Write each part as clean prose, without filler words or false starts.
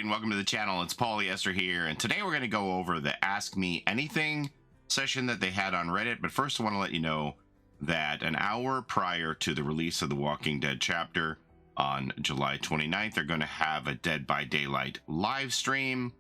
and welcome to the channel. It's Paulie Esther here, and today we're going to go over the Ask Me Anything session that they had on Reddit. But first, I want to let you know that an hour prior to the release of the Walking Dead chapter on July 29th, they're going to have a Dead by Daylight live stream.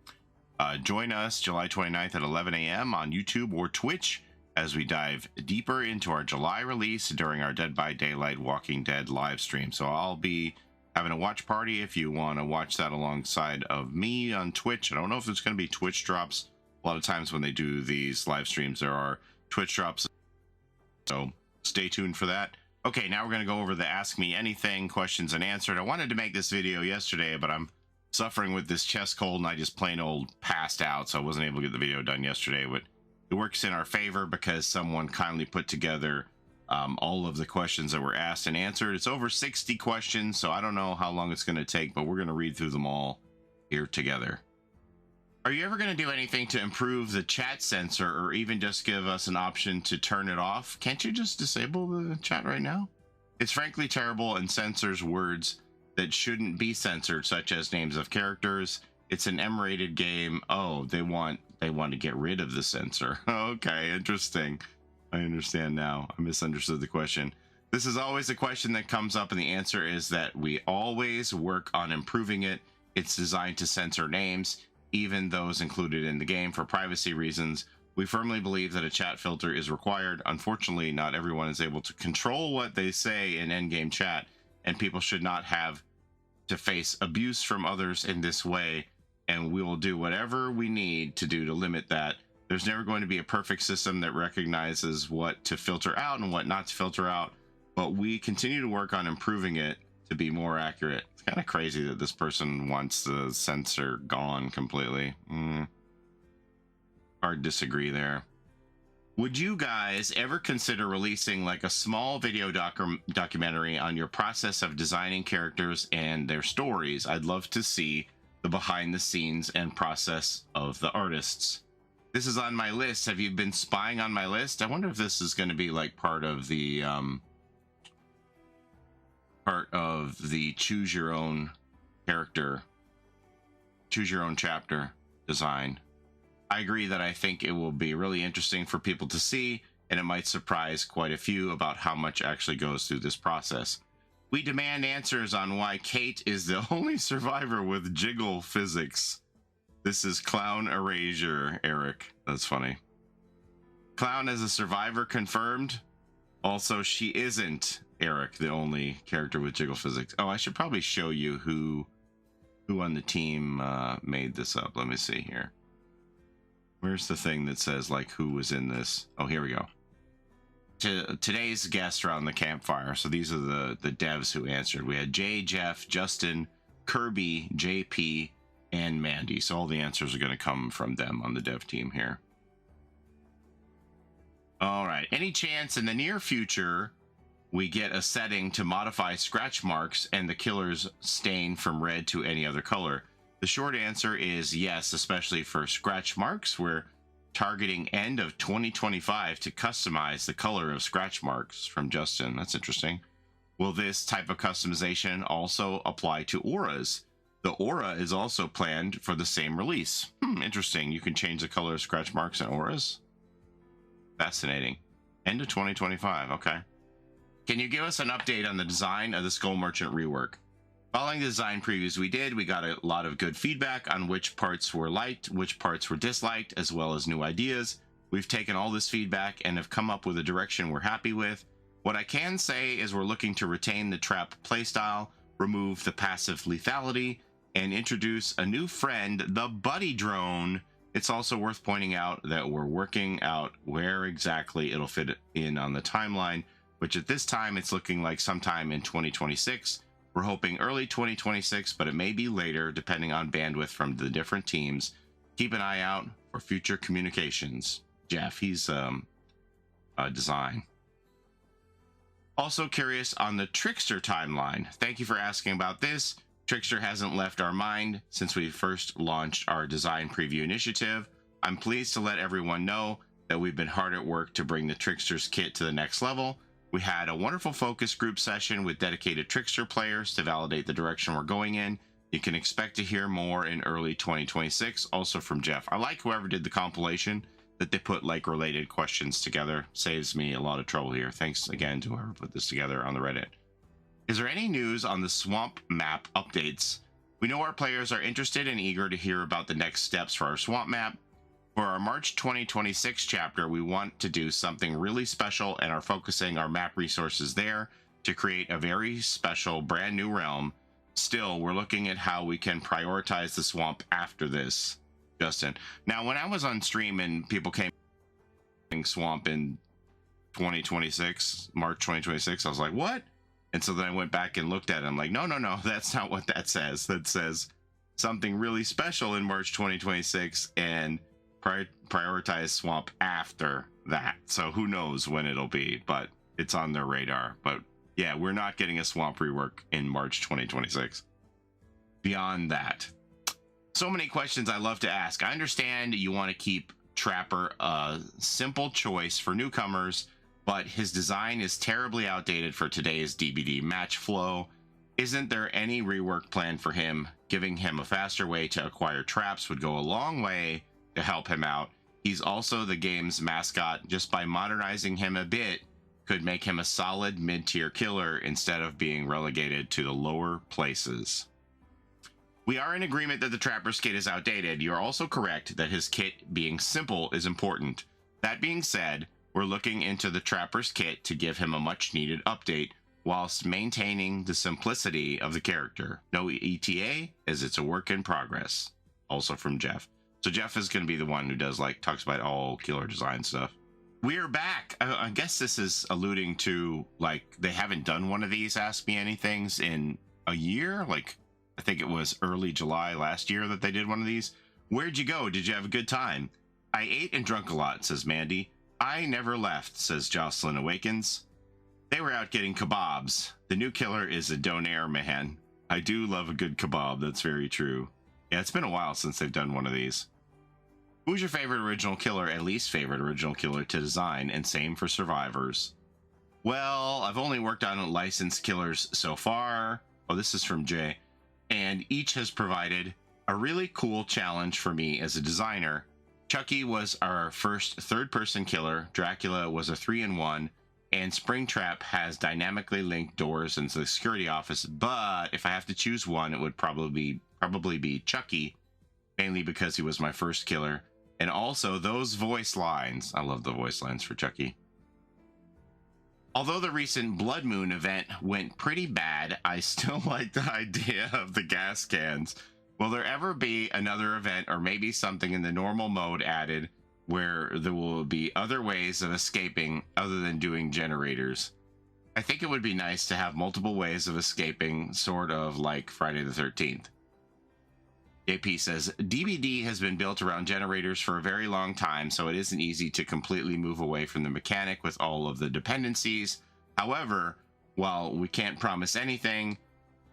Join us July 29th at 11 a.m. on YouTube or Twitch as we dive deeper into our July release during our Dead by Daylight Walking Dead live stream. So I'll be having a watch party if you want to watch that alongside of me on Twitch. I don't know if there's going to be Twitch drops. A lot of times when they do these live streams, there are Twitch drops. So stay tuned for that. Okay, now we're going to go over the Ask Me Anything questions and answered. I wanted to make this video yesterday, but I'm suffering with this chest cold and I just plain old passed out, so I wasn't able to get the video done yesterday. But it works in our favor because someone kindly put together all of the questions that were asked and answered. It's over 60 questions, so I don't know how long it's going to take, but we're going to read through them all here together. Are you ever going to do anything to improve the chat censor, or even just give us an option to turn it off? Can't you just disable the chat right now? It's frankly terrible and censors words that shouldn't be censored, such as names of characters. It's an M-rated game. Oh, they want to get rid of the censor. Okay, interesting. I understand now. I misunderstood the question. This is always a question that comes up, and the answer is that we always work on improving it. It's designed to censor names, even those included in the game, for privacy reasons. We firmly believe that a chat filter is required. Unfortunately, not everyone is able to control what they say in endgame chat, and people should not have to face abuse from others in this way, and we will do whatever we need to do to limit that. There's never going to be a perfect system that recognizes what to filter out and what not to filter out, but we continue to work on improving it to be more accurate. It's kind of crazy that this person wants the censor gone completely. Hard disagree there. Would you guys ever consider releasing like a small video documentary on your process of designing characters and their stories? I'd love to see the behind the scenes and process of the artists. This is on my list. Have you been spying on my list? I wonder if this is going to be like part of the choose your own character, choose your own chapter design. I agree that I think it will be really interesting for people to see, and it might surprise quite a few about how much actually goes through this process. We demand answers on why Kate is the only survivor with jiggle physics. This is Clown Erasure, Eric. That's funny. Clown as a survivor confirmed. Also, she isn't, Eric, the only character with jiggle physics. Oh, I should probably show you who on the team made this up. Let me see here. Where's the thing that says like who was in this? Oh, here we go. Today's guests around the campfire. So these are the devs who answered. We had Jay, Jeff, Justin, Kirby, JP, and Mandy. So all the answers are going to come from them on the dev team here. All right. Any chance in the near future we get a setting to modify scratch marks and the killer's stain from red to any other color? The short answer is yes, especially for scratch marks. We're targeting end of 2025 to customize the color of scratch marks from Justin. That's interesting. Will this type of customization also apply to auras? The aura is also planned for the same release. Interesting. You can change the color of scratch marks and auras. Fascinating. End of 2025. Okay. Can you give us an update on the design of the Skull Merchant rework? Following the design previews we got a lot of good feedback on which parts were liked, which parts were disliked, as well as new ideas. We've taken all this feedback and have come up with a direction we're happy with. What I can say is we're looking to retain the trap playstyle, remove the passive lethality, and introduce a new friend, the Buddy Drone. It's also worth pointing out that we're working out where exactly it'll fit in on the timeline, which at this time it's looking like sometime in 2026. We're hoping early 2026, but it may be later depending on bandwidth from the different teams. Keep an eye out for future communications. Jeff, he's design. Also curious on the Trickster timeline. Thank you for asking about this. Trickster hasn't left our mind since we first launched our design preview initiative. I'm pleased to let everyone know that we've been hard at work to bring the Trickster's kit to the next level. We had a wonderful focus group session with dedicated Trickster players to validate the direction we're going in. You can expect to hear more in early 2026, also from Jeff. I like whoever did the compilation that they put like related questions together. Saves me a lot of trouble here. Thanks again to whoever put this together on the Reddit. Is there any news on the swamp map updates? We know our players are interested and eager to hear about the next steps for our swamp map. For our March 2026 chapter, we want to do something really special and are focusing our map resources there to create a very special brand new realm. Still, we're looking at how we can prioritize the swamp after this. Justin. Now, when I was on stream and people came swamp in 2026, March 2026, I was like, what? And so then I went back and looked at it. I'm like, no, that's not what that says. That says something really special in March 2026 and prioritize swamp after that. So who knows when it'll be, but it's on their radar. But yeah, we're not getting a swamp rework in March 2026. Beyond that, so many questions I love to ask. I understand you want to keep Trapper a simple choice for newcomers, but his design is terribly outdated for today's DBD match flow. Isn't there any rework plan for him? Giving him a faster way to acquire traps would go a long way to help him out. He's also the game's mascot. Just by modernizing him a bit could make him a solid mid-tier killer instead of being relegated to the lower places. We are in agreement that the Trapper's kit is outdated. You're also correct that his kit being simple is important. That being said, we're looking into the Trapper's kit to give him a much needed update whilst maintaining the simplicity of the character. No ETA, as it's a work in progress. Also from Jeff. So Jeff is going to be the one who does talks about all killer design stuff. We're back. I guess this is alluding to they haven't done one of these Ask Me Anythings in a year. I think it was early July last year that they did one of these. Where'd you go? Did you have a good time? I ate and drunk a lot, says Mandy. I never left, says Jocelyn Awakens. They were out getting kebabs. The new killer is a donaire man. I do love a good kebab. That's very true. Yeah, it's been a while since they've done one of these. Who's your favorite original killer and least favorite original killer to design? And same for survivors. Well, I've only worked on licensed killers so far. Oh, this is from Jay. And each has provided a really cool challenge for me as a designer. Chucky was our first third-person killer, Dracula was a 3-in-1, and Springtrap has dynamically linked doors into the security office, but if I have to choose one, it would probably be Chucky, mainly because he was my first killer. And also those voice lines. I love the voice lines for Chucky. Although the recent Blood Moon event went pretty bad, I still like the idea of the gas cans. Will there ever be another event or maybe something in the normal mode added where there will be other ways of escaping other than doing generators? I think it would be nice to have multiple ways of escaping, sort of like Friday the 13th. JP says, DBD has been built around generators for a very long time, so it isn't easy to completely move away from the mechanic with all of the dependencies. However, while we can't promise anything,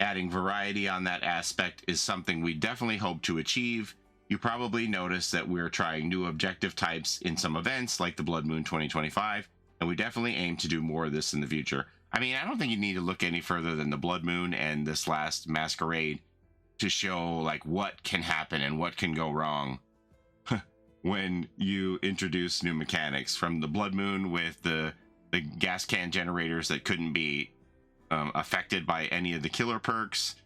adding variety on that aspect is something we definitely hope to achieve. You probably noticed that we're trying new objective types in some events like the Blood Moon 2025, and we definitely aim to do more of this in the future. I mean, I don't think you need to look any further than the Blood Moon and this last Masquerade to show what can happen and what can go wrong when you introduce new mechanics. From the Blood Moon with the gas can generators that couldn't be affected by any of the killer perks,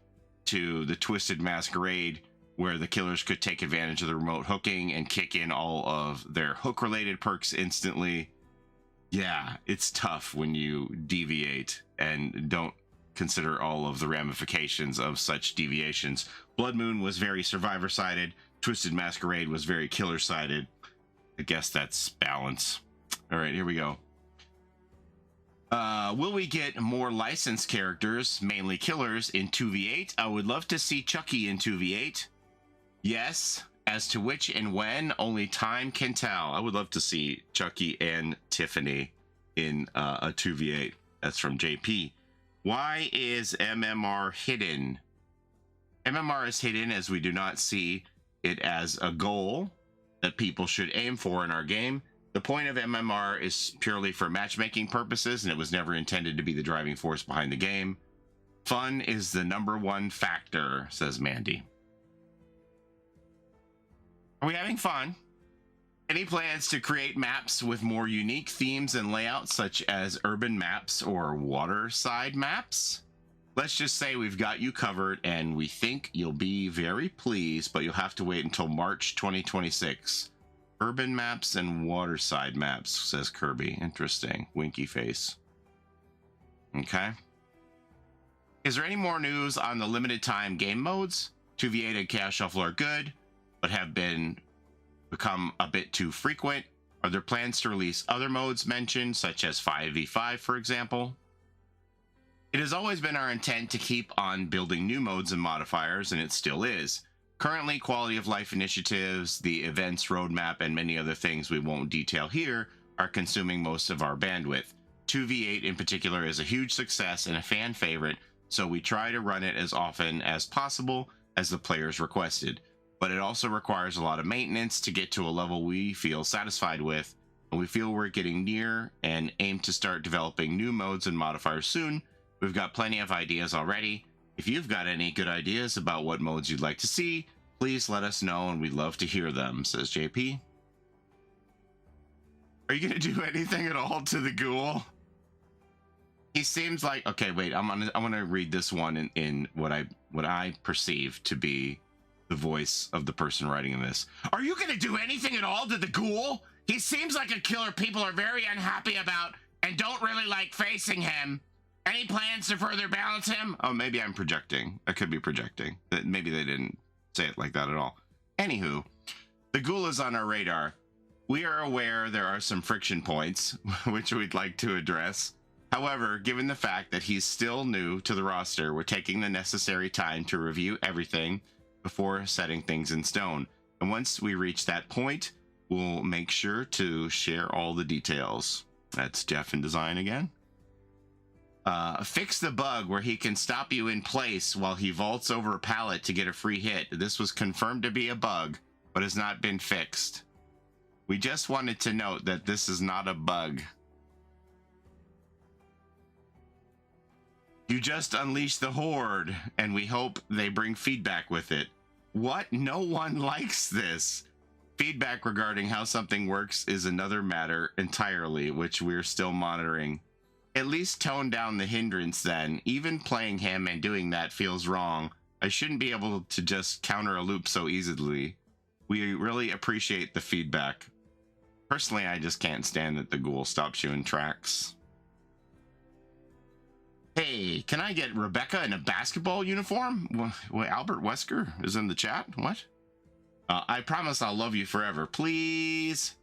to the Twisted Masquerade where the killers could take advantage of the remote hooking and kick in all of their hook related perks instantly. Yeah, it's tough when you deviate and don't consider all of the ramifications of such deviations. Blood Moon was very survivor-sided. Twisted Masquerade was very killer-sided. I guess that's balance. All right, here we go. Will we get more licensed characters, mainly killers, in 2v8? I would love to see Chucky in 2v8. Yes. As to which and when, only time can tell. I would love to see Chucky and Tiffany in a 2v8. That's from JP. Why is MMR hidden? MMR is hidden as we do not see it as a goal that people should aim for in our game. The point of MMR is purely for matchmaking purposes, and it was never intended to be the driving force behind the game. Fun is the #1 factor, says Mandy. Are we having fun? Any plans to create maps with more unique themes and layouts, such as urban maps or waterside maps? Let's just say we've got you covered and we think you'll be very pleased, but you'll have to wait until March 2026. Urban maps and waterside maps, says Kirby. Interesting. Winky face. Okay. Is there any more news on the limited time game modes? 2v8 and Chaos Shuffle are good, but have become a bit too frequent. Are there plans to release other modes mentioned, such as 5v5, for example? It has always been our intent to keep on building new modes and modifiers, and it still is. Currently, quality of life initiatives, the events roadmap, and many other things we won't detail here are consuming most of our bandwidth. 2v8 in particular is a huge success and a fan favorite, so we try to run it as often as possible as the players requested. But it also requires a lot of maintenance to get to a level we feel satisfied with, and we feel we're getting near and aim to start developing new modes and modifiers soon. We've got plenty of ideas already. If you've got any good ideas about what modes you'd like to see, please let us know and we'd love to hear them, says JP. Are you going to do anything at all to the ghoul? He seems like, okay, wait, I'm gonna read this one in what I perceive to be the voice of the person writing this. Are you going to do anything at all to the ghoul? He seems like a killer people are very unhappy about and don't really like facing him. Any plans to further balance him? Oh, maybe I'm projecting. I could be projecting. Maybe they didn't say it like that at all. Anywho, the ghoul is on our radar. We are aware there are some friction points, which we'd like to address. However, given the fact that he's still new to the roster, we're taking the necessary time to review everything before setting things in stone. And once we reach that point, we'll make sure to share all the details. That's Jeff in design again. Fix the bug where he can stop you in place while he vaults over a pallet to get a free hit. This was confirmed to be a bug, but has not been fixed. We just wanted to note that this is not a bug. You just unleashed the horde, and we hope they bring feedback with it. What? No one likes this. Feedback regarding how something works is another matter entirely, which we're still monitoring. At least tone down the hindrance then. Even playing him and doing that feels wrong. I shouldn't be able to just counter a loop so easily. We really appreciate the feedback. Personally, I just can't stand that the ghoul stops you in tracks. Hey, can I get Rebecca in a basketball uniform? Wait, Albert Wesker is in the chat? What? I promise I'll love you forever. Please.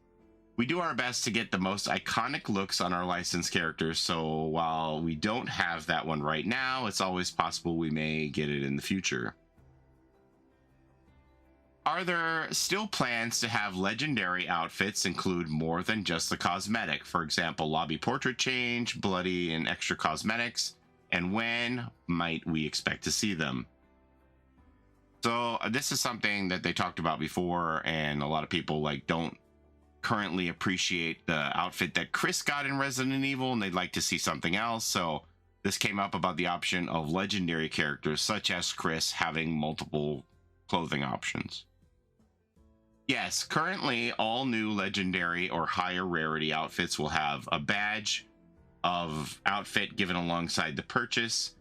We do our best to get the most iconic looks on our licensed characters, so while we don't have that one right now, it's always possible we may get it in the future. Are there still plans to have legendary outfits include more than just the cosmetic? For example, lobby portrait change, bloody and extra cosmetics, and when might we expect to see them? So this is something that they talked about before, and a lot of people don't currently appreciate the outfit that Chris got in Resident Evil, and they'd like to see something else. So this came up about the option of legendary characters such as Chris having multiple clothing options. Yes, currently all new legendary or higher rarity outfits will have a badge of outfit given alongside the purchase.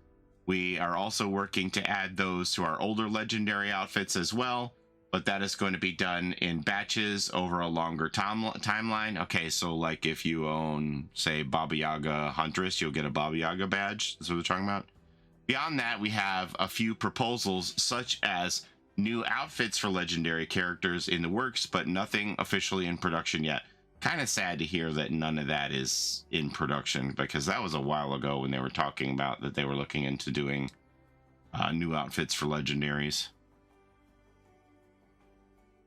We are also working to add those to our older legendary outfits as well, but that is going to be done in batches over a longer timeline. Okay, so like if you own, say, Baba Yaga Huntress, you'll get a Baba Yaga badge. That's what they're talking about. Beyond that, we have a few proposals, such as new outfits for legendary characters in the works, but nothing officially in production yet. Kind of sad to hear that none of that is in production, because that was a while ago when they were talking about that they were looking into doing new outfits for legendaries.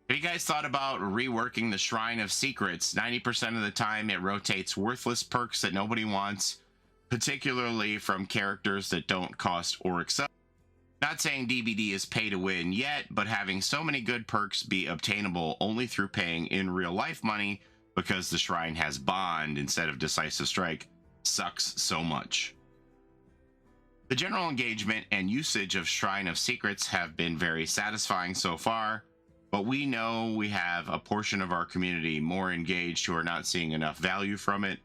Have you guys thought about reworking the Shrine of Secrets? 90% of the time it rotates worthless perks that nobody wants, particularly from characters that don't cost or excel. Not saying DBD is pay to win yet, but having so many good perks be obtainable only through paying in real life money because the shrine has bond instead of decisive strike sucks so much. The general engagement and usage of Shrine of Secrets have been very satisfying so far, but we know we have a portion of our community more engaged who are not seeing enough value from it.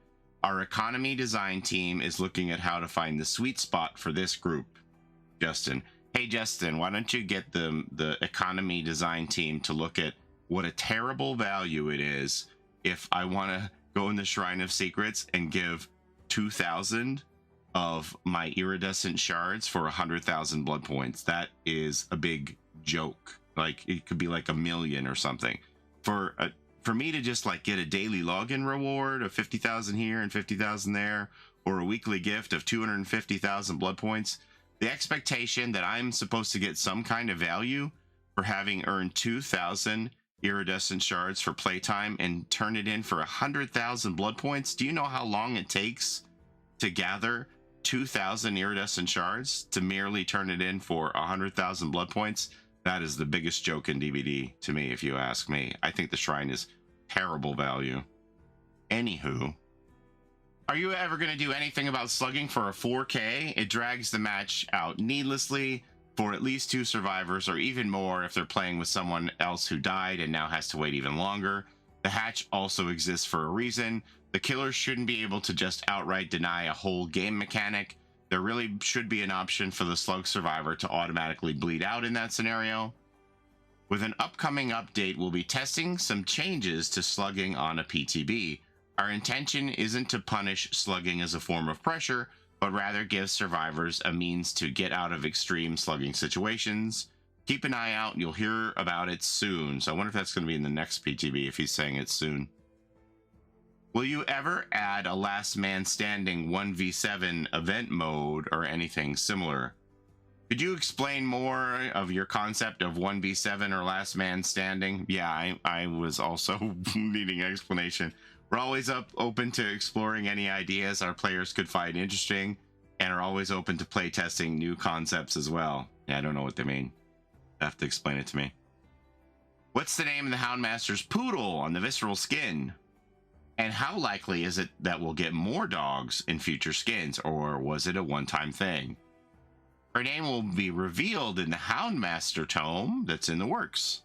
Our economy design team is looking at how to find the sweet spot for this group. Justin. Hey, Justin, why don't you get the economy design team to look at what a terrible value it is if I want to go in the Shrine of Secrets and give 2,000 of my iridescent shards for 100,000 blood points. That is a big joke. Like, it could be like 1,000,000 or something. For me to just like get a daily login reward of 50,000 here and 50,000 there, or a weekly gift of 250,000 blood points, the expectation that I'm supposed to get some kind of value for having earned 2,000 iridescent shards for playtime and turn it in for 100,000 blood points. Do you know how long it takes to gather 2,000 iridescent shards to merely turn it in for 100,000 blood points? That is the biggest joke in DBD to me, if you ask me. I think the shrine is terrible value. Anywho, are you ever going to do anything about slugging for a 4K? It drags the match out needlessly for at least 2 survivors, or even more if they're playing with someone else who died and now has to wait even longer. The hatch also exists for a reason. The killer shouldn't be able to just outright deny a whole game mechanic. There really should be an option for the slug survivor to automatically bleed out in that scenario. With an upcoming update, we'll be testing some changes to slugging on a PTB. Our intention isn't to punish slugging as a form of pressure, but rather give survivors a means to get out of extreme slugging situations. Keep an eye out, you'll hear about it soon. So I wonder if that's going to be in the next PTB, if he's saying it soon. Will you ever add a last man standing 1v7 event mode or anything similar? Could you explain more of your concept of 1v7 or last man standing? Yeah, I was also needing explanation. We're always open to exploring any ideas our players could find interesting, and are always open to play testing new concepts as well. Yeah, I don't know what they mean. You have to explain it to me. What's the name of the Houndmaster's poodle on the visceral skin? And how likely is it that we'll get more dogs in future skins, or was it a one-time thing? Her name will be revealed in the Houndmaster tome that's in the works.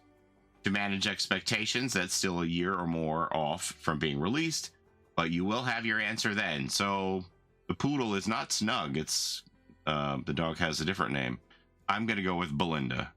To manage expectations, that's still a year or more off from being released, but you will have your answer then. So the poodle is not Snug. It's the dog has a different name. I'm going to go with Belinda.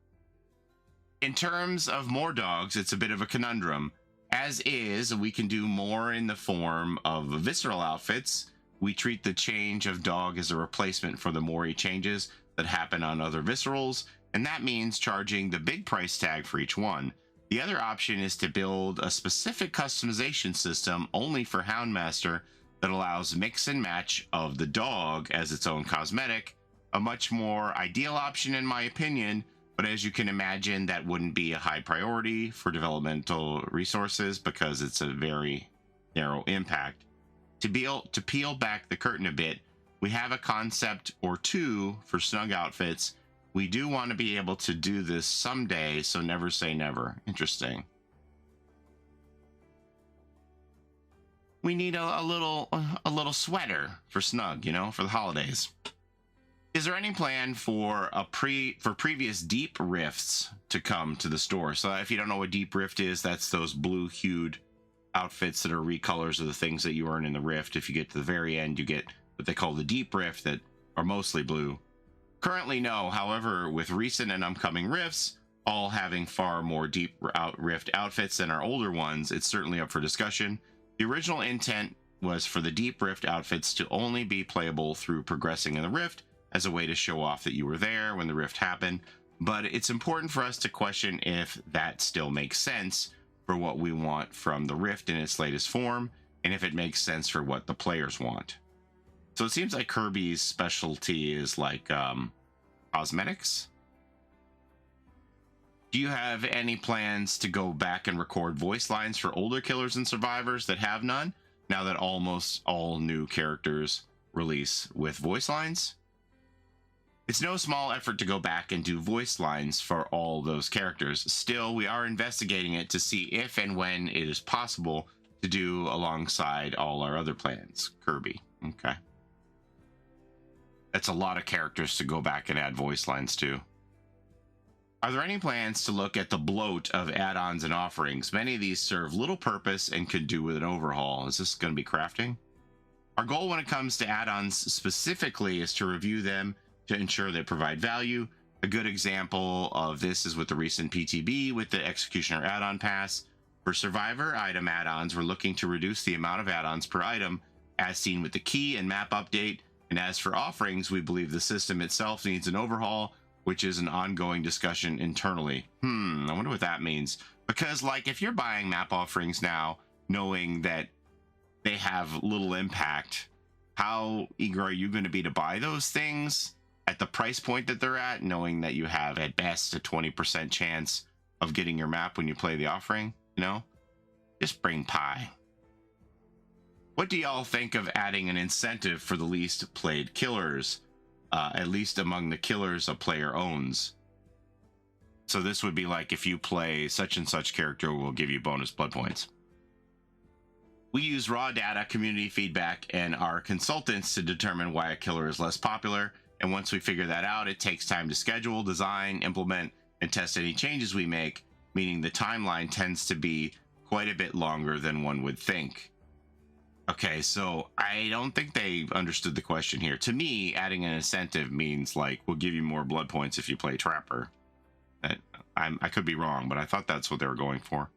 In terms of more dogs, it's a bit of a conundrum. As is, we can do more in the form of visceral outfits. We treat the change of dog as a replacement for the Mori changes that happen on other viscerals, and that means charging the big price tag for each one. The other option is to build a specific customization system only for Houndmaster that allows mix and match of the dog as its own cosmetic, a much more ideal option in my opinion, but as you can imagine, that wouldn't be a high priority for developmental resources because it's a very narrow impact. To peel back the curtain a bit, we have a concept or two for snug outfits. We do want to be able to do this someday, so never say never. Interesting. We need a little sweater for snug, you know, for the holidays. Is there any plan for previous deep rifts to come to the store? So if you don't know what deep rift is, that's those blue-hued outfits that are recolors of the things that you earn in the rift. If you get to the very end, you get what they call the deep rift that are mostly blue. Currently, no. However, with recent and upcoming rifts, all having far more deep rift outfits than our older ones, it's certainly up for discussion. The original intent was for the deep rift outfits to only be playable through progressing in the rift as a way to show off that you were there when the rift happened, but it's important for us to question if that still makes sense for what we want from the rift in its latest form, and if it makes sense for what the players want. So it seems like Kirby's specialty is like cosmetics. Do you have any plans to go back and record voice lines for older killers and survivors that have none, now that almost all new characters release with voice lines? It's no small effort to go back and do voice lines for all those characters. Still, we are investigating it to see if and when it is possible to do alongside all our other plans. Kirby. Okay. That's a lot of characters to go back and add voice lines to. Are there any plans to look at the bloat of add-ons and offerings? Many of these serve little purpose and could do with an overhaul. Is this going to be crafting? Our goal when it comes to add-ons specifically is to review them to ensure they provide value. A good example of this is with the recent PTB with the Executioner add-on pass. For Survivor item add-ons, we're looking to reduce the amount of add-ons per item as seen with the key and map update. And as for offerings, we believe the system itself needs an overhaul, which is an ongoing discussion internally. I wonder what that means. Because, like, if you're buying map offerings now, knowing that they have little impact, how eager are you going to be to buy those things at the price point that they're at, knowing that you have at best a 20% chance of getting your map when you play the offering? You know? Just bring pie. What do y'all think of adding an incentive for the least played killers? At least among the killers a player owns. So this would be like, if you play such and such character, we'll give you bonus blood points. We use raw data, community feedback, and our consultants to determine why a killer is less popular. And once we figure that out, it takes time to schedule, design, implement, and test any changes we make, meaning the timeline tends to be quite a bit longer than one would think. Okay, so I don't think they understood the question here. To me, adding an incentive means, like, we'll give you more blood points if you play Trapper. I could be wrong, but I thought that's what they were going for.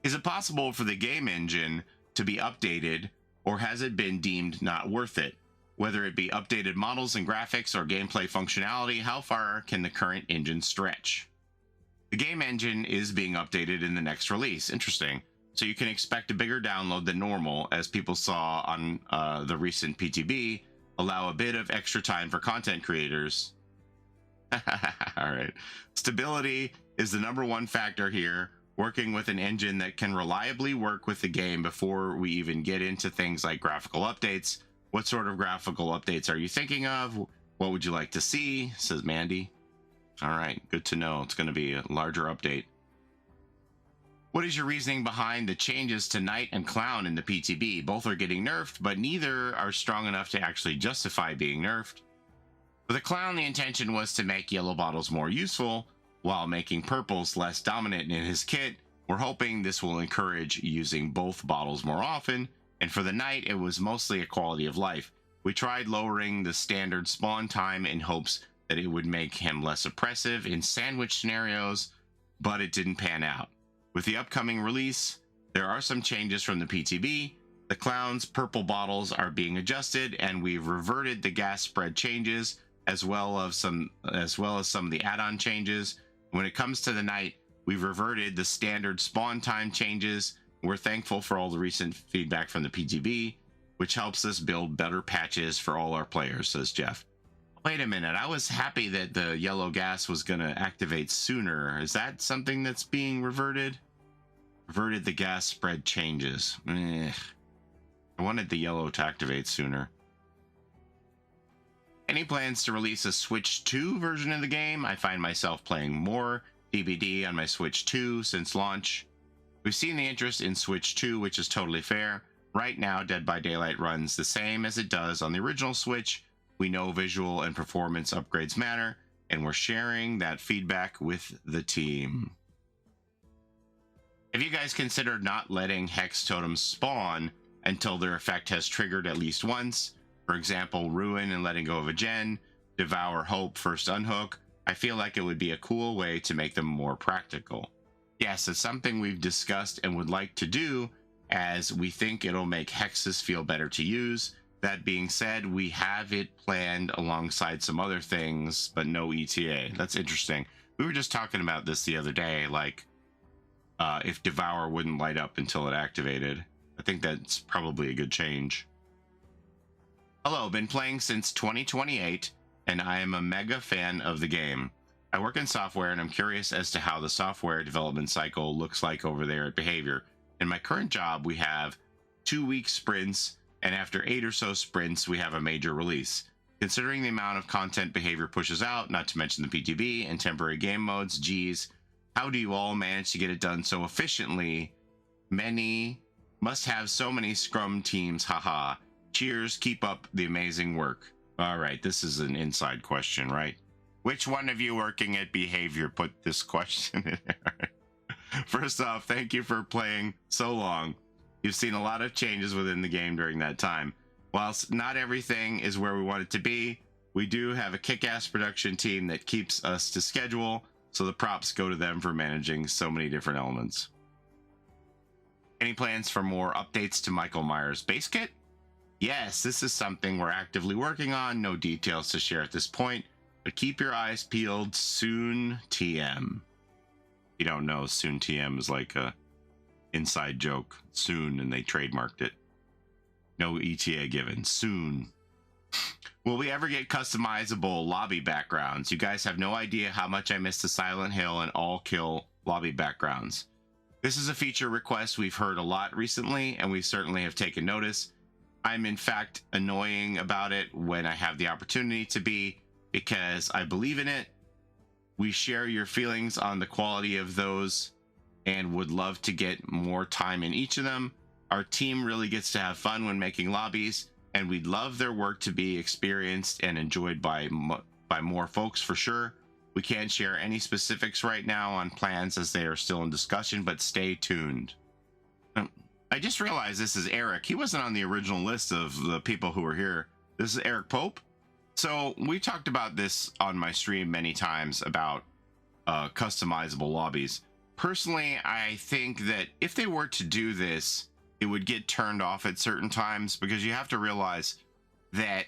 Is it possible for the game engine to be updated, or has it been deemed not worth it? Whether it be updated models and graphics or gameplay functionality, how far can the current engine stretch? The game engine is being updated in the next release. Interesting. So you can expect a bigger download than normal, as people saw on the recent PTB, allow a bit of extra time for content creators. All right. Stability is the #1 factor here. Working with an engine that can reliably work with the game before we even get into things like graphical updates. What sort of graphical updates are you thinking of? What would you like to see? Says Mandy. All right. Good to know. It's going to be a larger update. What is your reasoning behind the changes to Knight and Clown in the PTB? Both are getting nerfed, but neither are strong enough to actually justify being nerfed. For the Clown, the intention was to make yellow bottles more useful, while making purples less dominant in his kit. We're hoping this will encourage using both bottles more often, and for the Knight, it was mostly a quality of life. We tried lowering the standard spawn time in hopes that it would make him less oppressive in sandwich scenarios, but it didn't pan out. With the upcoming release, there are some changes from the PTB. The Clown's purple bottles are being adjusted, and we've reverted the gas spread changes, as well as some of the add-on changes. When it comes to the Knight, we've reverted the standard spawn time changes. We're thankful for all the recent feedback from the PTB, which helps us build better patches for all our players, says Jeff. Wait a minute, I was happy that the yellow gas was going to activate sooner. Is that something that's being reverted? Reverted the gas spread changes. I wanted the yellow to activate sooner. Any plans to release a Switch 2 version of the game? I find myself playing more DBD on my Switch 2 since launch. We've seen the interest in Switch 2, which is totally fair. Right now, Dead by Daylight runs the same as it does on the original Switch. We know visual and performance upgrades matter, and we're sharing that feedback with the team. Have you guys considered not letting Hex Totems spawn until their effect has triggered at least once? For example, Ruin and letting go of a gen, Devour Hope first unhook. I feel like it would be a cool way to make them more practical. Yes, it's something we've discussed and would like to do, as we think it'll make hexes feel better to use. That being said, we have it planned alongside some other things, but no ETA. That's interesting. We were just talking about this the other day, like if Devour wouldn't light up until it activated. I think that's probably a good change. Hello, been playing since 2028, and I am a mega fan of the game. I work in software, and I'm curious as to how the software development cycle looks like over there at Behavior. In my current job, we have 2-week sprints, and after 8 or so sprints, we have a major release. Considering the amount of content Behavior pushes out, not to mention the PTB and temporary game modes, geez, how do you all manage to get it done so efficiently? Many must have so many scrum teams, haha. Cheers, keep up the amazing work. All right, this is an inside question, right? Which one of you working at Behavior put this question in there? First off, thank you for playing so long. You've seen a lot of changes within the game during that time. Whilst not everything is where we want it to be, we do have a kick-ass production team that keeps us to schedule, so the props go to them for managing so many different elements. Any plans for more updates to Michael Myers' base kit? Yes, this is something we're actively working on. No details to share at this point, but keep your eyes peeled. Soon TM. You don't know, soon TM is like a inside joke. Soon, and they trademarked it. No ETA given. Soon. Will we ever get customizable lobby backgrounds? You guys have no idea how much I miss the Silent Hill and all kill lobby backgrounds. This is a feature request we've heard a lot recently, and we certainly have taken notice. I'm in fact annoying about it when I have the opportunity to be, because I believe in it. We share your feelings on the quality of those and would love to get more time in each of them. Our team really gets to have fun when making lobbies, and we'd love their work to be experienced and enjoyed by more folks for sure. We can't share any specifics right now on plans as they are still in discussion, but stay tuned. I just realized this is Eric. He wasn't on the original list of the people who were here. This is Eric Pope. So we talked about this on my stream many times about customizable lobbies. Personally, I think that if they were to do this, it would get turned off at certain times, because you have to realize that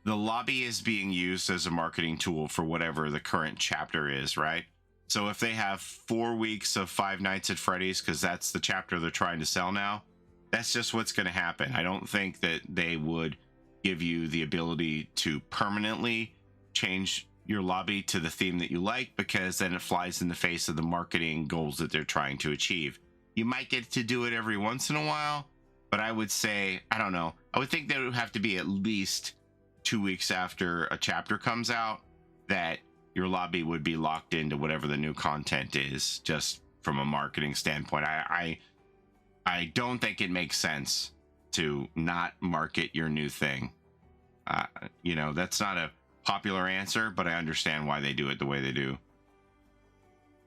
the lobby is being used as a marketing tool for whatever the current chapter is, right? So if they have 4 weeks of Five Nights at Freddy's, because that's the chapter they're trying to sell now, that's just what's going to happen. I don't think that they would give you the ability to permanently change your lobby to the theme that you like, because then it flies in the face of the marketing goals that they're trying to achieve. You might get to do it every once in a while, but I would say, I don't know, I would think that it would have to be at least 2 weeks after a chapter comes out that your lobby would be locked into whatever the new content is, just from a marketing standpoint. I don't think it makes sense to not market your new thing. You know, that's not a popular answer, but I understand why they do it the way they do.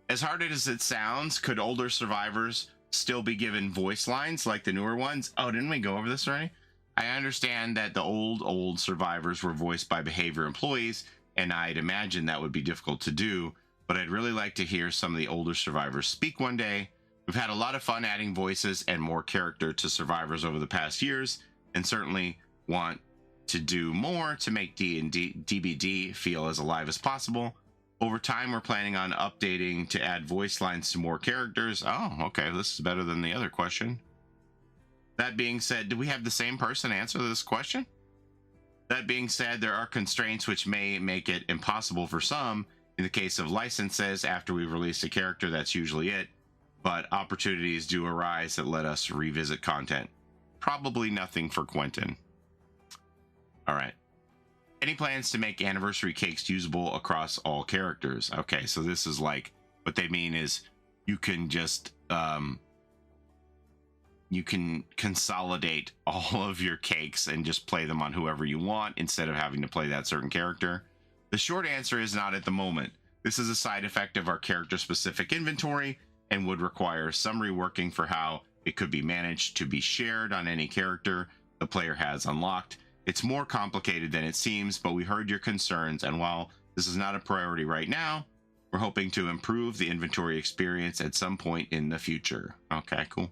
As hard as it sounds, could older survivors still be given voice lines like the newer ones? Oh, didn't we go over this already? I understand that the old survivors were voiced by Behavior employees, and I'd imagine that would be difficult to do, but I'd really like to hear some of the older survivors speak one day. We've had a lot of fun adding voices and more character to survivors over the past years, and certainly want to do more to make DBD feel as alive as possible. Over time, we're planning on updating to add voice lines to more characters. Oh, okay, this is better than the other question. That being said, do we have the same person answer this question? That being said, there are constraints which may make it impossible for some. In the case of licenses, after we've released a character, that's usually it. But opportunities do arise that let us revisit content. Probably nothing for Quentin. All right. Any plans to make anniversary cakes usable across all characters? Okay, so this is like, what they mean is you can just you can consolidate all of your cakes and just play them on whoever you want instead of having to play that certain character. The short answer is not at the moment. This is a side effect of our character specific inventory and would require some reworking for how it could be managed to be shared on any character the player has unlocked. It's more complicated than it seems, but we heard your concerns, and while this is not a priority right now, we're hoping to improve the inventory experience at some point in the future. Okay, cool.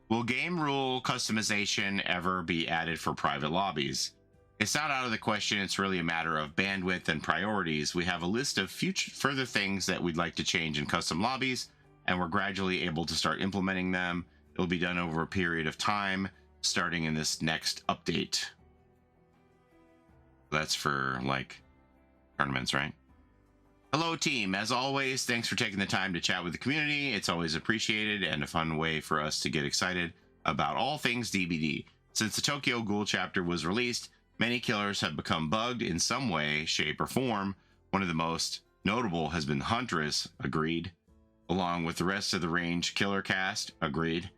Will game rule customization ever be added for private lobbies? It's not out of the question. It's really a matter of bandwidth and priorities. We have a list of further things that we'd like to change in custom lobbies, and we're gradually able to start implementing them. It'll be done over a period of time, starting in this next update. That's for, like, tournaments, right? Hello, team. As always, thanks for taking the time to chat with the community. It's always appreciated and a fun way for us to get excited about all things DBD. Since the Tokyo Ghoul chapter was released, many killers have become bugged in some way, shape, or form. One of the most notable has been Huntress, agreed. Along with the rest of the range killer cast, agreed.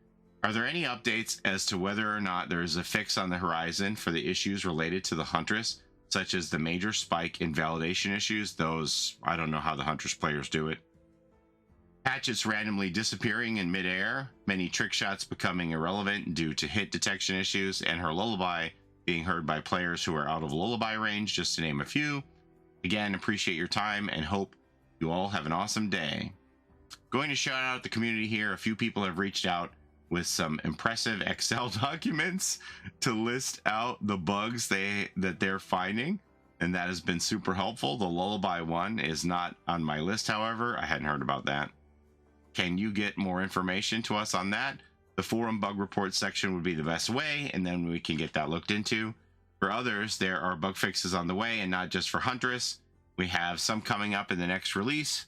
Are there any updates as to whether or not there is a fix on the horizon for the issues related to the Huntress, such as the major spike in validation issues? Those, I don't know how the Huntress players do it. Hatchets randomly disappearing in midair, many trick shots becoming irrelevant due to hit detection issues, and her lullaby being heard by players who are out of lullaby range, just to name a few. Again, appreciate your time and hope you all have an awesome day. Going to shout out the community here. A few people have reached out with some impressive Excel documents to list out the bugs that they're finding, and that has been super helpful. The lullaby one is not on my list, however. I hadn't heard about that. Can you get more information to us on that? The forum bug report section would be the best way, and then we can get that looked into. For others, there are bug fixes on the way, and not just for Huntress. We have some coming up in the next release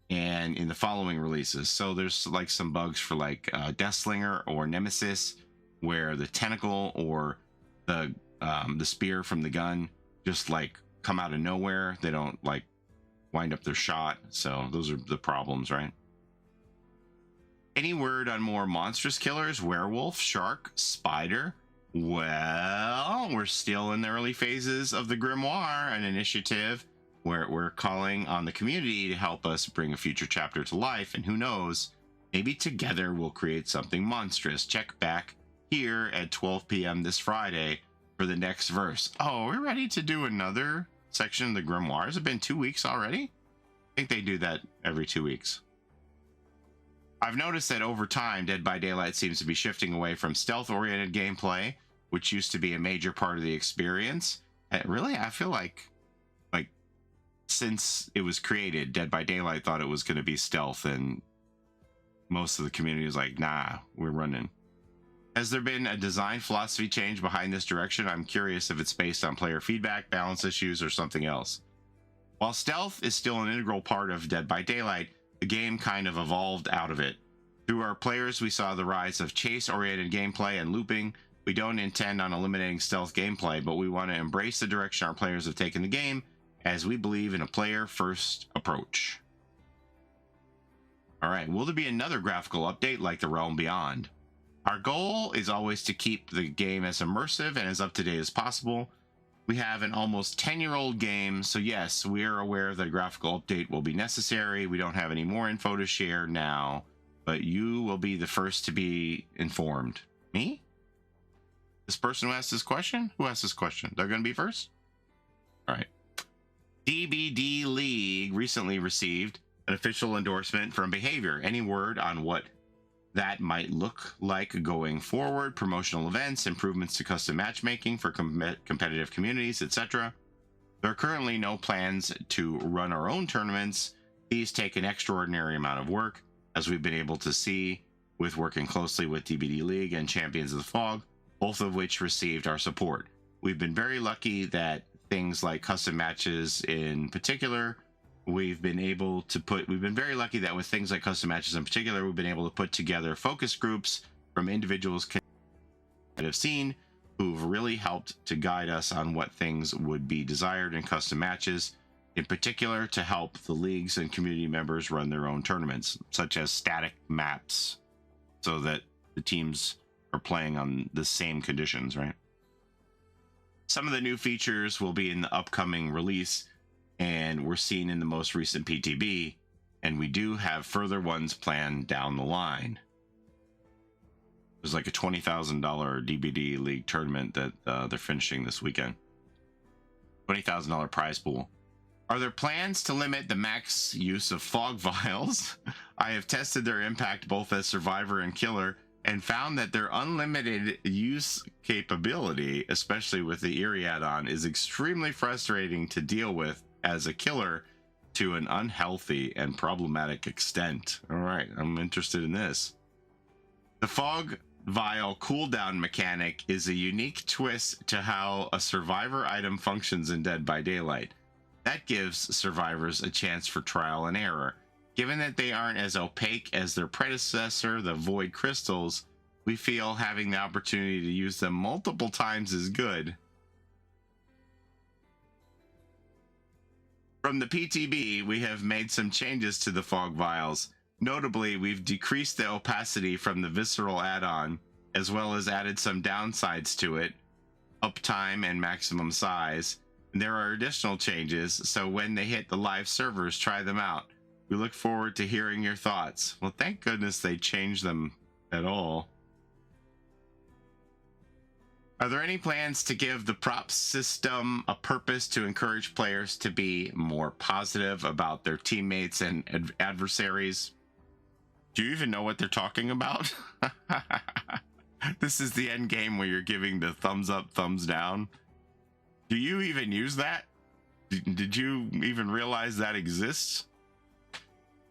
and in the following releases. So there's like some bugs for like Deathslinger or Nemesis, where the tentacle or the spear from the gun just like come out of nowhere. They don't like wind up their shot. So those are the problems, right? Any word on more monstrous killers? Werewolf, shark, spider? Well, we're still in the early phases of the Grimoire, an initiative where we're calling on the community to help us bring a future chapter to life, and who knows, maybe together we'll create something monstrous. Check back here at 12 p.m. this Friday for the next verse. Oh, we're ready to do another section of the Grimoire. Has it been 2 weeks already? I think they do that every 2 weeks. I've noticed that over time, Dead by Daylight seems to be shifting away from stealth-oriented gameplay, which used to be a major part of the experience. And really, I feel like since it was created, Dead by Daylight thought it was going to be stealth, and most of the community was like, nah, we're running. Has there been a design philosophy change behind this direction? I'm curious if it's based on player feedback, balance issues, or something else. While stealth is still an integral part of Dead by Daylight, the game kind of evolved out of it. Through our players, we saw the rise of chase-oriented gameplay and looping. We don't intend on eliminating stealth gameplay, but we want to embrace the direction our players have taken the game, as we believe in a player-first approach. All right, will there be another graphical update like The Realm Beyond? Our goal is always to keep the game as immersive and as up-to-date as possible. We have an almost 10-year-old game, so yes, we are aware that a graphical update will be necessary. We don't have any more info to share now, but you will be the first to be informed. Me? This person who asked this question? Who asked this question? They're going to be first? All right. DBD League recently received an official endorsement from Behavior. Any word on what that might look like going forward? Promotional events, improvements to custom matchmaking for competitive communities, etc. There are currently no plans to run our own tournaments. These take an extraordinary amount of work, as we've been able to see with working closely with DBD League and Champions of the Fog, both of which received our support. We've been very lucky that things like custom matches in particular, we've been very lucky that with things like custom matches in particular, we've been able to put together focus groups from individuals that have seen who've really helped to guide us on what things would be desired in custom matches, in particular to help the leagues and community members run their own tournaments, such as static maps, so that the teams are playing on the same conditions, right? Some of the new features will be in the upcoming release, and were seen in the most recent PTB, and we do have further ones planned down the line. There's like a $20,000 DBD League tournament that they're finishing this weekend. $20,000 prize pool. Are there plans to limit the max use of fog vials? I have tested their impact both as survivor and killer, and found that their unlimited use capability, especially with the Eerie add-on, is extremely frustrating to deal with as a killer to an unhealthy and problematic extent. All right, I'm interested in this. The fog vial cooldown mechanic is a unique twist to how a survivor item functions in Dead by Daylight. That gives survivors a chance for trial and error. Given that they aren't as opaque as their predecessor, the Void Crystals, we feel having the opportunity to use them multiple times is good. From the PTB, we have made some changes to the fog vials. Notably, we've decreased the opacity from the visceral add-on, as well as added some downsides to it, uptime and maximum size. And there are additional changes, so when they hit the live servers, try them out. We look forward to hearing your thoughts. Well, thank goodness they changed them at all. Are there any plans to give the prop system a purpose to encourage players to be more positive about their teammates and adversaries? Do you even know what they're talking about? This is the end game where you're giving the thumbs up, thumbs down. Do you even use that? Did you even realize that exists?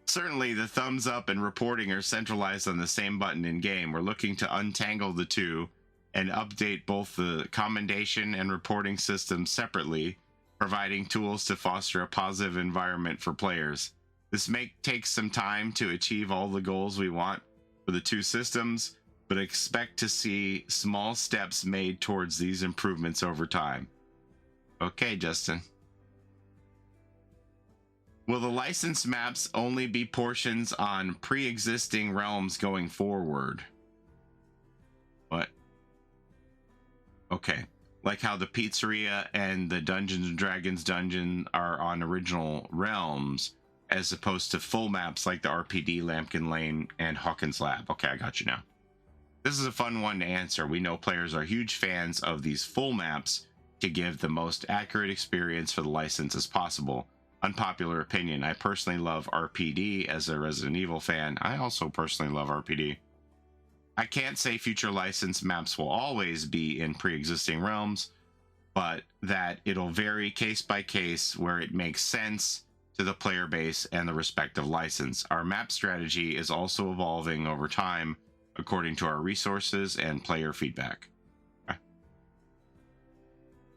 Certainly, the thumbs up and reporting are centralized on the same button in game. We're looking to untangle the two and update both the commendation and reporting systems separately, providing tools to foster a positive environment for players. This may take some time to achieve all the goals we want for the two systems, but expect to see small steps made towards these improvements over time. Okay, Justin. Will the licensed maps only be portions on pre-existing realms going forward? What? Okay. Like how the pizzeria and the Dungeons and Dragons dungeon are on original realms, as opposed to full maps like the RPD, Lambkin Lane, and Hawkins Lab. Okay, I got you now. This is a fun one to answer. We know players are huge fans of these full maps to give the most accurate experience for the license as possible. Unpopular opinion, I personally love RPD as a Resident Evil fan. I also personally love RPD. I can't say future license maps will always be in pre-existing realms, but that it'll vary case by case where it makes sense to the player base and the respective license. Our map strategy is also evolving over time according to our resources and player feedback.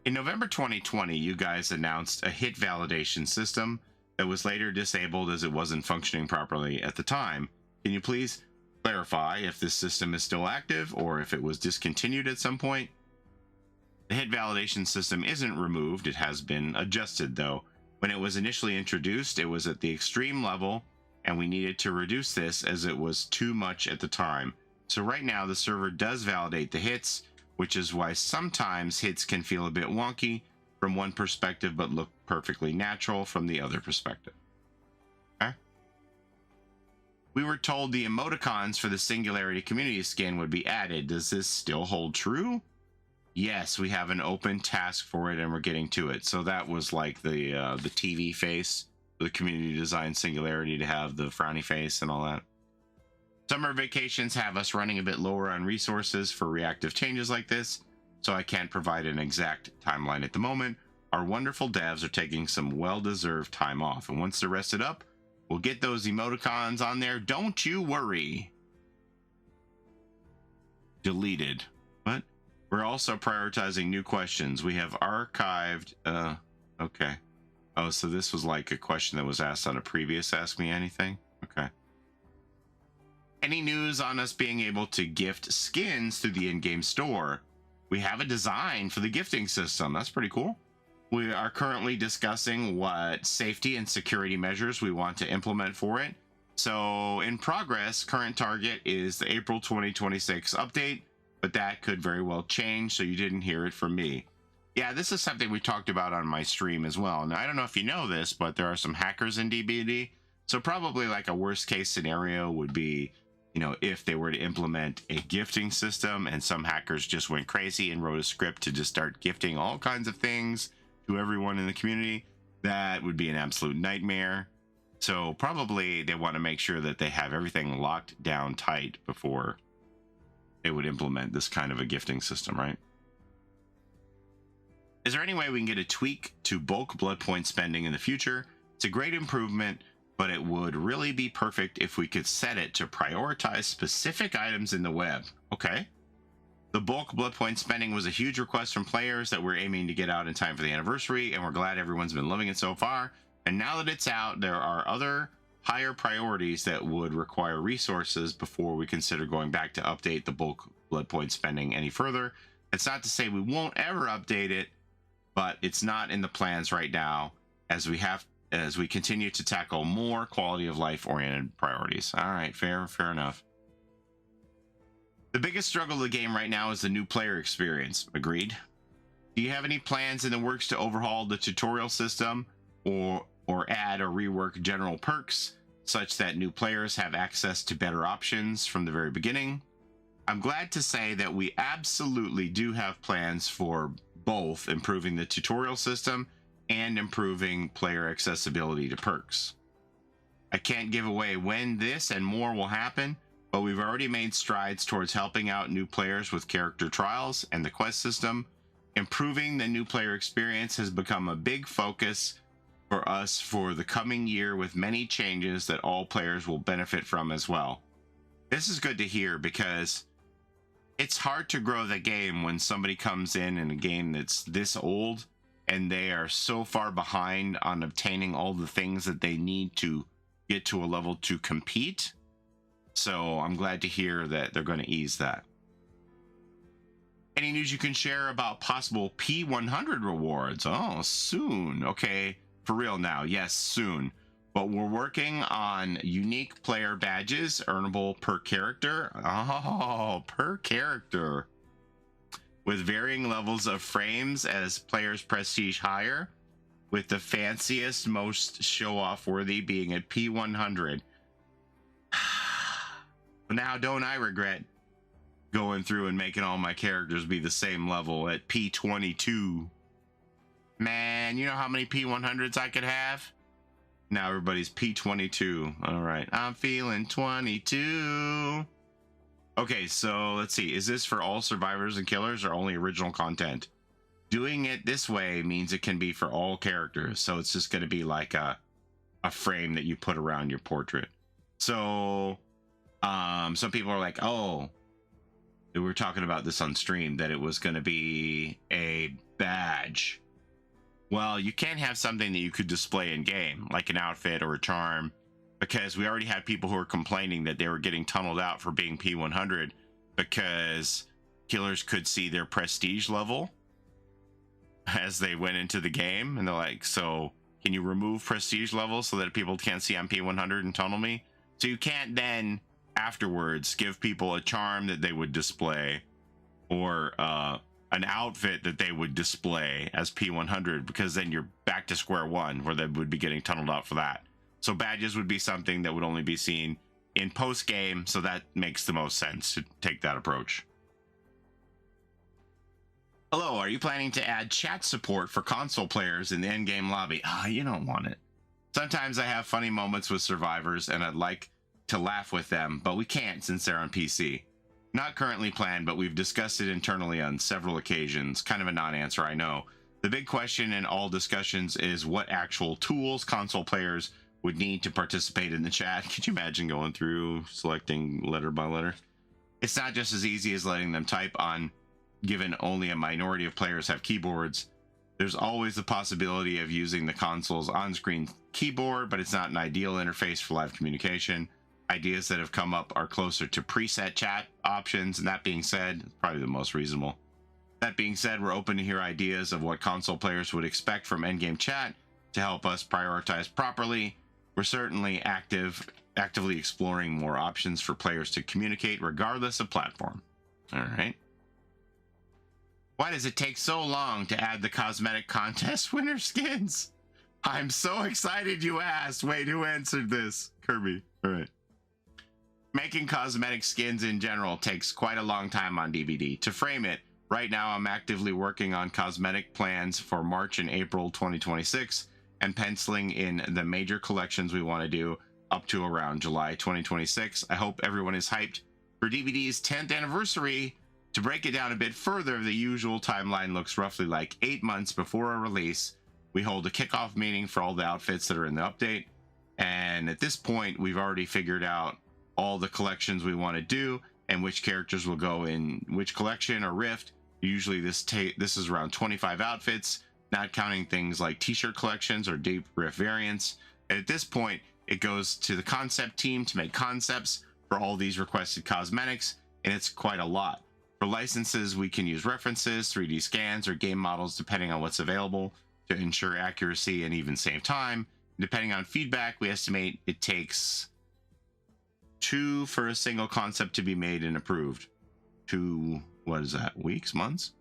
In November 2020, you guys announced a hit validation system that was later disabled as it wasn't functioning properly at the time. Can you please clarify if this system is still active or if it was discontinued at some point? The hit validation system isn't removed, it has been adjusted though. When it was initially introduced, it was at the extreme level, and we needed to reduce this as it was too much at the time. So right now the server does validate the hits, which is why sometimes hits can feel a bit wonky from one perspective but look perfectly natural from the other perspective. Okay. We were told the emoticons for the Singularity community skin would be added. Does this still hold true? Yes, we have an open task for it and we're getting to it. So that was like the TV face, the community design Singularity to have the frowny face and all that. Summer vacations have us running a bit lower on resources for reactive changes like this, so I can't provide an exact timeline at the moment. Our wonderful devs are taking some well-deserved time off, and once they're rested up, we'll get those emoticons on there. Don't you worry. Deleted. What? We're also prioritizing new questions. We have archived... okay. Oh, so this was like a question that was asked on a previous Ask Me Anything? Okay. Any news on us being able to gift skins through the in-game store? We have a design for the gifting system. That's pretty cool. We are currently discussing what safety and security measures we want to implement for it. So in progress, current target is the April 2026 update, but that could very well change, so you didn't hear it from me. Yeah, this is something we talked about on my stream as well. Now, I don't know if you know this, but there are some hackers in DBD. So probably like a worst case scenario would be, you know, if they were to implement a gifting system and some hackers just went crazy and wrote a script to just start gifting all kinds of things to everyone in the community, that would be an absolute nightmare. So probably they want to make sure that they have everything locked down tight before they would implement this kind of a gifting system, right? Is there any way we can get a tweak to bulk blood point spending in the future? It's a great improvement, but it would really be perfect if we could set it to prioritize specific items in the web. Okay. The bulk blood point spending was a huge request from players that we're aiming to get out in time for the anniversary, and we're glad everyone's been loving it so far. And now that it's out, there are other higher priorities that would require resources before we consider going back to update the bulk blood point spending any further. It's not to say we won't ever update it, but it's not in the plans right now, as we have as we continue to tackle more quality of life oriented priorities. All right, fair enough. The biggest struggle of the game right now is the new player experience. Agreed. Do you have any plans in the works to overhaul the tutorial system or add or rework general perks such that new players have access to better options from the very beginning? I'm glad to say that we absolutely do have plans for both improving the tutorial system and improving player accessibility to perks. I can't give away when this and more will happen, but we've already made strides towards helping out new players with character trials and the quest system. Improving the new player experience has become a big focus for us for the coming year, with many changes that all players will benefit from as well. This is good to hear because it's hard to grow the game when somebody comes in a game that's this old and they are so far behind on obtaining all the things that they need to get to a level to compete. So I'm glad to hear that they're going to ease that. Any news you can share about possible P100 rewards? Oh, soon. Okay, for real now. Yes, soon. But we're working on unique player badges, earnable per character. Oh, per character. With varying levels of frames as players prestige higher, with the fanciest, most show-off worthy being at P100. Now, don't I regret going through and making all my characters be the same level at P22. Man, you know how many P100s I could have? Now everybody's P22. All right, I'm feeling 22. Okay, so let's see. Is this for all survivors and killers or only original content? Doing it this way means it can be for all characters. So it's just going to be like a frame that you put around your portrait. So some people are like, oh, we were talking about this on stream, that it was going to be a badge. Well, you can't have something that you could display in game, like an outfit or a charm, because we already had people who were complaining that they were getting tunneled out for being P100 because killers could see their prestige level as they went into the game. And they're like, so can you remove prestige level so that people can't see I'm P100 and tunnel me? So you can't then afterwards give people a charm that they would display or an outfit that they would display as P100, because then you're back to square one where they would be getting tunneled out for that. So badges would be something that would only be seen in post game, so that makes the most sense to take that approach. Hello, are you planning to add chat support for console players in the endgame lobby? You don't want it. Sometimes I have funny moments with survivors and I'd like to laugh with them, but we can't since they're on PC. Not currently planned, but we've discussed it internally on several occasions. Kind of a non-answer, I know. The big question in all discussions is what actual tools console players would need to participate in the chat. Could you imagine going through selecting letter by letter? It's not just as easy as letting them type on, given only a minority of players have keyboards. There's always the possibility of using the console's on-screen keyboard, but it's not an ideal interface for live communication. Ideas that have come up are closer to preset chat options, and that being said, probably the most reasonable. That being said, we're open to hear ideas of what console players would expect from endgame chat to help us prioritize properly. We're certainly actively exploring more options for players to communicate regardless of platform. All right. Why does it take so long to add the cosmetic contest winner skins? I'm so excited you asked. Wait, who answered this? Kirby. All right. Making cosmetic skins in general takes quite a long time on DBD. To frame it, right now I'm actively working on cosmetic plans for March and April 2026 and penciling in the major collections we want to do up to around July 2026. I hope everyone is hyped for DBD's 10th anniversary. To break it down a bit further, the usual timeline looks roughly like 8 months before a release. We hold a kickoff meeting for all the outfits that are in the update, and at this point we've already figured out all the collections we want to do and which characters will go in which collection or rift. Usually this is around 25 outfits, not counting things like t-shirt collections or deep rift variants. And at this point, it goes to the concept team to make concepts for all these requested cosmetics, and it's quite a lot. For licenses, we can use references, 3D scans, or game models depending on what's available to ensure accuracy and even save time. Depending on feedback, we estimate it takes 2 for a single concept to be made and approved. 2, what is that, weeks, months?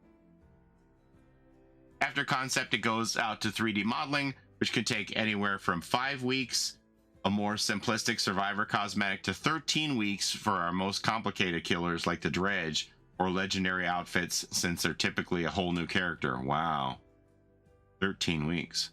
After concept, it goes out to 3D modeling, which can take anywhere from 5 weeks, a more simplistic survivor cosmetic, to 13 weeks for our most complicated killers like the Dredge or legendary outfits, since they're typically a whole new character. Wow. 13 weeks.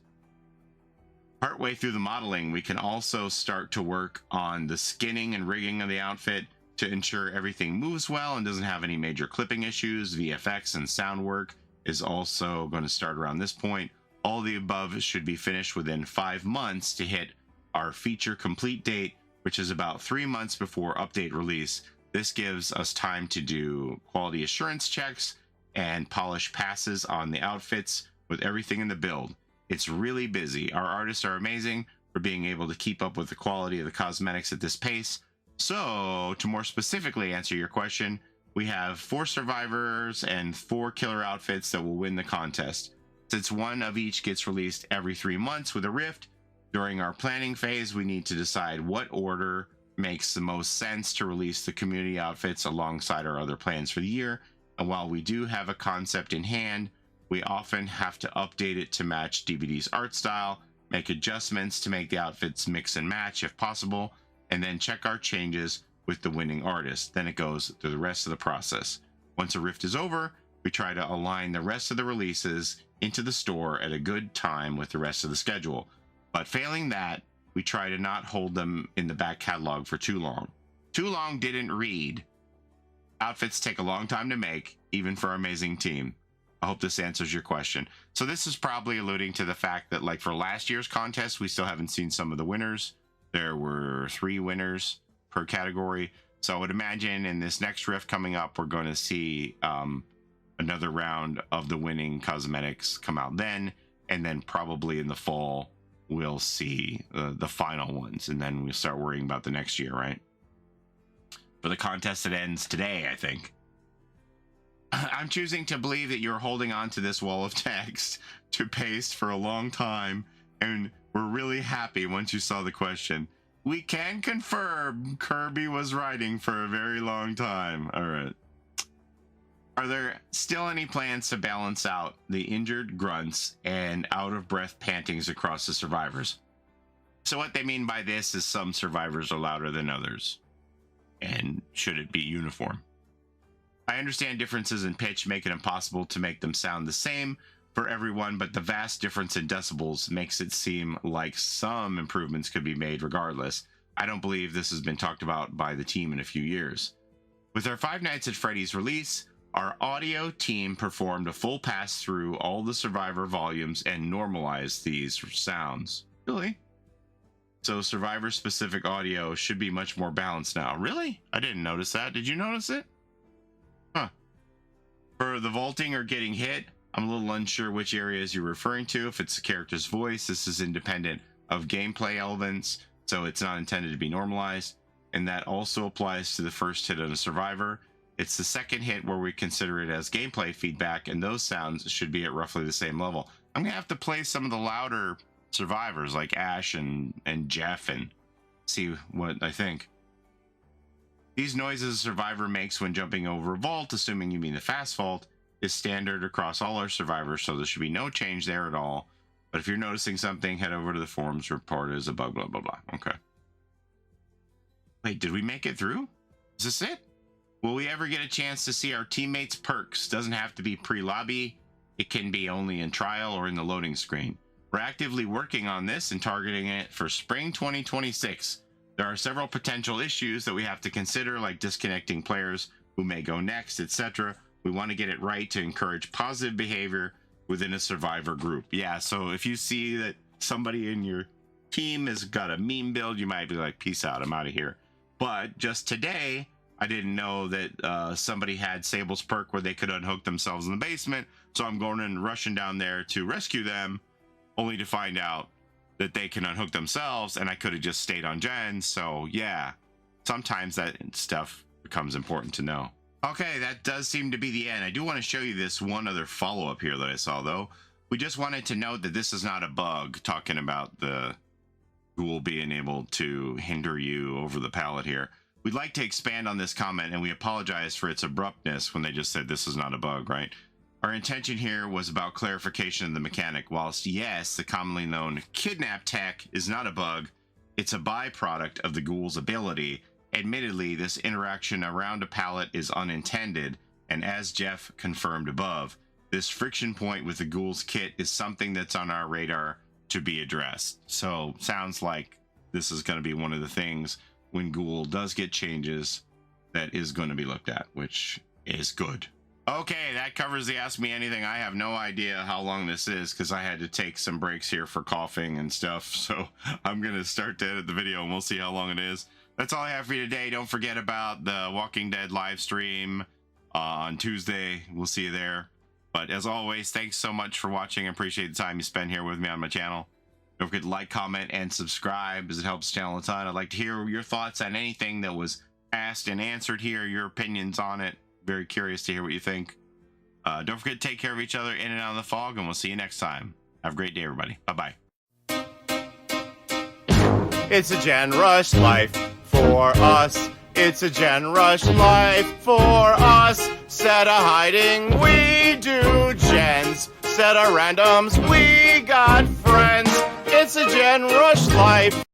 Partway through the modeling, we can also start to work on the skinning and rigging of the outfit to ensure everything moves well and doesn't have any major clipping issues. VFX and sound work is also going to start around this point. All the above should be finished within 5 months to hit our feature complete date, which is about 3 months before update release. This gives us time to do quality assurance checks and polish passes on the outfits with everything in the build. It's really busy. Our artists are amazing for being able to keep up with the quality of the cosmetics at this pace. So, to more specifically answer your question, we have 4 survivors and 4 killer outfits that will win the contest. Since one of each gets released every 3 months with a rift, during our planning phase, we need to decide what order makes the most sense to release the community outfits alongside our other plans for the year. And while we do have a concept in hand, we often have to update it to match DBD's art style, make adjustments to make the outfits mix and match if possible, and then check our changes with the winning artist. Then it goes through the rest of the process. Once a rift is over, we try to align the rest of the releases into the store at a good time with the rest of the schedule. But failing that, we try to not hold them in the back catalog for too long. Too long didn't read. Outfits take a long time to make, even for our amazing team. I hope this answers your question. So this is probably alluding to the fact that, like, for last year's contest, we still haven't seen some of the winners. There were 3 winners per category. So I would imagine in this next rift coming up, we're going to see another round of the winning cosmetics come out then. And then probably in the fall, we'll see the final ones. And then we'll start worrying about the next year, right? For the contest, it ends today, I think. I'm choosing to believe that you're holding on to this wall of text to paste for a long time, and we're really happy once you saw the question. We can confirm Kirby was writing for a very long time. All right. Are there still any plans to balance out the injured grunts and out-of-breath pantings across the survivors? So what they mean by this is some survivors are louder than others. And should it be uniform? I understand differences in pitch make it impossible to make them sound the same for everyone, but the vast difference in decibels makes it seem like some improvements could be made regardless. I don't believe this has been talked about by the team in a few years. With our Five Nights at Freddy's release, our audio team performed a full pass through all the survivor volumes and normalized these sounds. Really? So survivor-specific audio should be much more balanced now. Really? I didn't notice that. Did you notice it? Huh. For the vaulting or getting hit, I'm a little unsure which areas you're referring to. If it's the character's voice, this is independent of gameplay elements, so it's not intended to be normalized. And that also applies to the first hit of a survivor. It's the second hit where we consider it as gameplay feedback, and those sounds should be at roughly the same level. I'm going to have to play some of the louder survivors like Ash and Jeff and see what I think. These noises a survivor makes when jumping over a vault, assuming you mean the fast vault, is standard across all our survivors, so there should be no change there at all. But if you're noticing something, head over to the forums, report it as a bug, blah, blah, blah. Okay. Wait, did we make it through? Is this it? Will we ever get a chance to see our teammates' perks? Doesn't have to be pre-lobby. It can be only in trial or in the loading screen. We're actively working on this and targeting it for spring 2026. There are several potential issues that we have to consider, like disconnecting players who may go next, etc. We want to get it right to encourage positive behavior within a survivor group. Yeah, so if you see that somebody in your team has got a meme build, you might be like, peace out, I'm out of here. But just today, I didn't know that somebody had Sable's perk where they could unhook themselves in the basement, so I'm going and rushing down there to rescue them, only to find out that they can unhook themselves, and I could have just stayed on Jen. So yeah, sometimes that stuff becomes important to know. Okay, that does seem to be the end. I do want to show you this one other follow-up here that I saw, though. We just wanted to note that this is not a bug, talking about the Ghoul being able to hinder you over the pallet here. We'd like to expand on this comment, and we apologize for its abruptness when they just said this is not a bug, right? Our intention here was about clarification of the mechanic. Whilst yes, the commonly known kidnap tech is not a bug, it's a byproduct of the Ghoul's ability. Admittedly, this interaction around a pallet is unintended, and as Jeff confirmed above, this friction point with the Ghoul's kit is something that's on our radar to be addressed. So sounds like this is going to be one of the things when Ghoul does get changes that is going to be looked at, which is good. Okay, that covers the Ask Me Anything. I have no idea how long this is because I had to take some breaks here for coughing and stuff. So I'm going to start to edit the video and we'll see how long it is. That's all I have for you today. Don't forget about the Walking Dead live stream on Tuesday. We'll see you there. But as always, thanks so much for watching. I appreciate the time you spend here with me on my channel. Don't forget to like, comment, and subscribe as it helps the channel a ton. I'd like to hear your thoughts on anything that was asked and answered here, your opinions on it. Very curious to hear what you think. Don't forget to take care of each other in and out of the fog, and we'll see you next time. Have a great day, everybody. Bye-bye. It's a Gen Rush life for us. It's a Gen Rush life for us. Set a hiding, we do gens. Set a randoms, we got friends. It's a Gen Rush life.